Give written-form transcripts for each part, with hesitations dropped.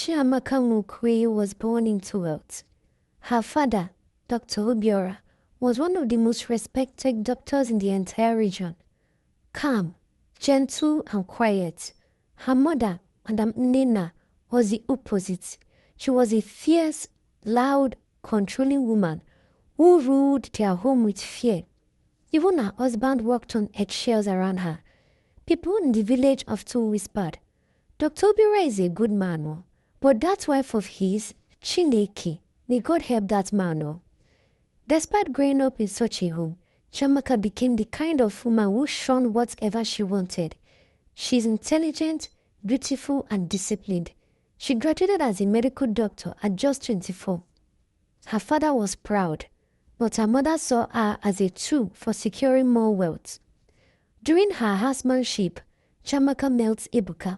Chiamaka Mukwe was born into wealth. Her father, Dr. Obiora, was one of the most respected doctors in the entire region. Calm, gentle, and quiet. Her mother, Madam Nena, was the opposite. She was a fierce, loud, controlling woman who ruled their home with fear. Even her husband walked on eggshells around her. People in the village often whispered, Dr. Obiora is a good man, oh, but that wife of his, Chineke, may God help that man. Oh. Despite growing up in such a home, Chiamaka became the kind of woman who shone whatever she wanted. She's intelligent, beautiful, and disciplined. She graduated as a medical doctor at just 24. Her father was proud, but her mother saw her as a tool for securing more wealth. During her housemanship, Chiamaka met Ebuka,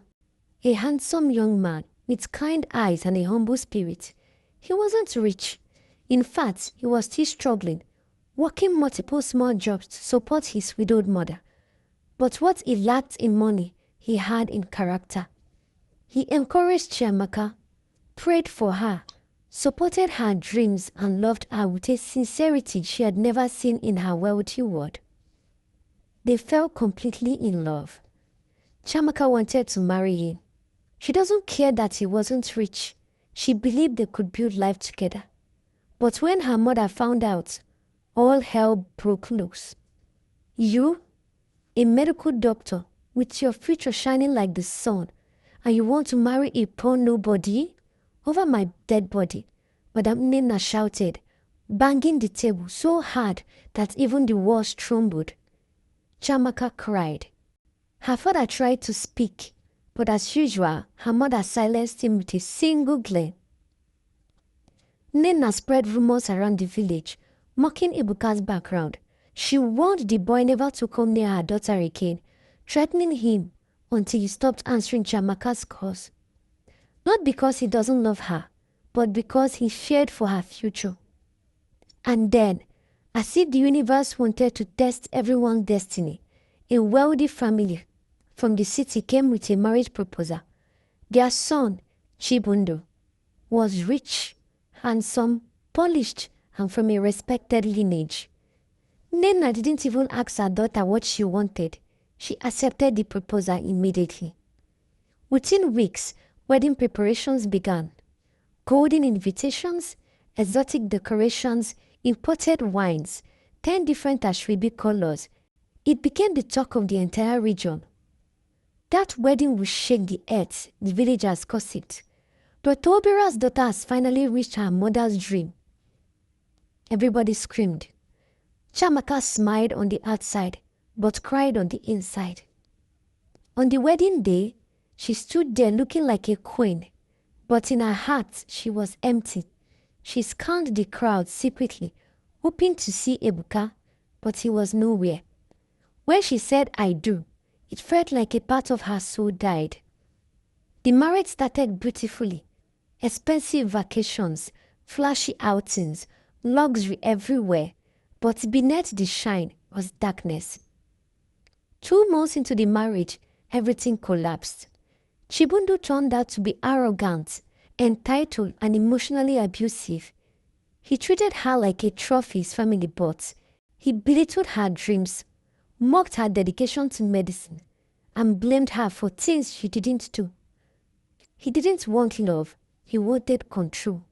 a handsome young man with kind eyes and a humble spirit. He wasn't rich. In fact, he was still struggling, working multiple small jobs to support his widowed mother. But what he lacked in money, he had in character. He encouraged Chiamaka, prayed for her, supported her dreams, and loved her with a sincerity she had never seen in her wealthy world. They fell completely in love. Chiamaka wanted to marry him. She doesn't care that he wasn't rich. She believed they could build life together. But when her mother found out, all hell broke loose. You, a medical doctor, with your future shining like the sun, and you want to marry a poor nobody? Over my dead body, Madam Nena shouted, banging the table so hard that even the walls trembled. Chiamaka cried. Her father tried to speak, but as usual, her mother silenced him with a single glare. Nena spread rumors around the village, mocking Ebuka's background. She warned the boy never to come near her daughter again, threatening him until he stopped answering Chiamaka's calls. Not because he doesn't love her, but because he feared for her future. And then, as if the universe wanted to test everyone's destiny, a wealthy family from the city came with a marriage proposal. Their son, Chibundo, was rich, handsome, polished, and from a respected lineage. Nena didn't even ask her daughter what she wanted. She accepted the proposal immediately. Within weeks, wedding preparations began. Golden invitations, exotic decorations, imported wines, 10 different ashwabi colors. It became the talk of the entire region. That wedding will shake the earth, the villagers gossiped. Dr. Obira's daughter has finally reached her mother's dream. Everybody screamed. Chiamaka smiled on the outside, but cried on the inside. On the wedding day, she stood there looking like a queen, but in her heart she was empty. She scanned the crowd secretly, hoping to see Ebuka, but he was nowhere. When she said, I do, it felt like a part of her soul died. The marriage started beautifully. Expensive vacations, flashy outings, luxury everywhere, but beneath the shine was darkness. 2 months into the marriage, everything collapsed. Chibundo turned out to be arrogant, entitled, and emotionally abusive. He treated her like a trophy his family bought. He belittled her dreams, mocked her dedication to medicine, and blamed her for things she didn't do. He didn't want love, he wanted control.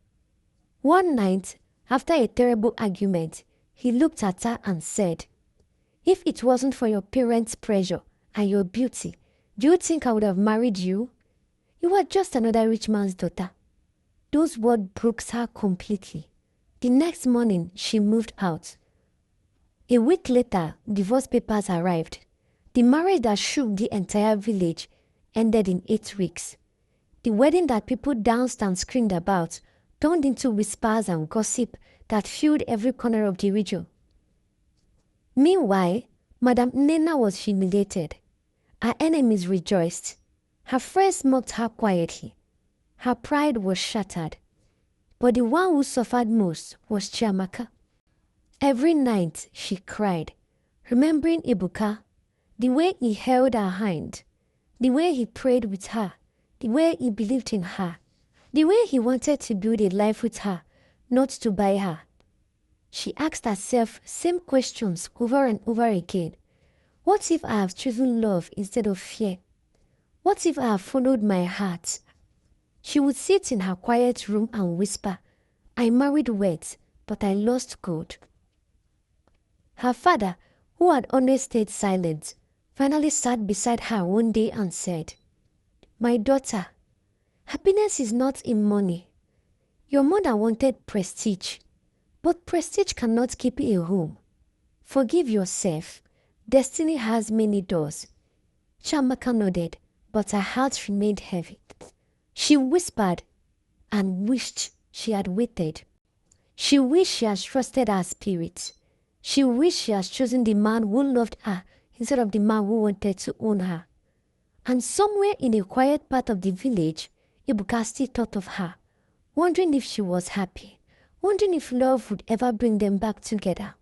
One night, after a terrible argument, he looked at her and said, if it wasn't for your parents' pressure and your beauty, do you think I would have married you? You are just another rich man's daughter. Those words broke her completely. The next morning, she moved out. A week later, divorce papers arrived. The marriage that shook the entire village ended in 8 weeks. The wedding that people danced and screamed about turned into whispers and gossip that filled every corner of the region. Meanwhile, Madam Nena was humiliated. Her enemies rejoiced. Her friends mocked her quietly. Her pride was shattered. But the one who suffered most was Chiamaka. Every night she cried, remembering Ebuka, the way he held her hand, the way he prayed with her, the way he believed in her. The way he wanted to build a life with her, not to buy her. She asked herself same questions over and over again. What if I have chosen love instead of fear? What if I have followed my heart? She would sit in her quiet room and whisper, I married words, but I lost God. Her father, who had always stayed silent, finally sat beside her one day and said, My daughter, happiness is not in money. Your mother wanted prestige, but prestige cannot keep you a home. Forgive yourself. Destiny has many doors. Chiamaka nodded, but her heart remained heavy. She whispered and wished she had waited. She wished she had trusted her spirit. She wished she had chosen the man who loved her instead of the man who wanted to own her. And somewhere in a quiet part of the village, Ibuka still thought of her, wondering if she was happy, wondering if love would ever bring them back together.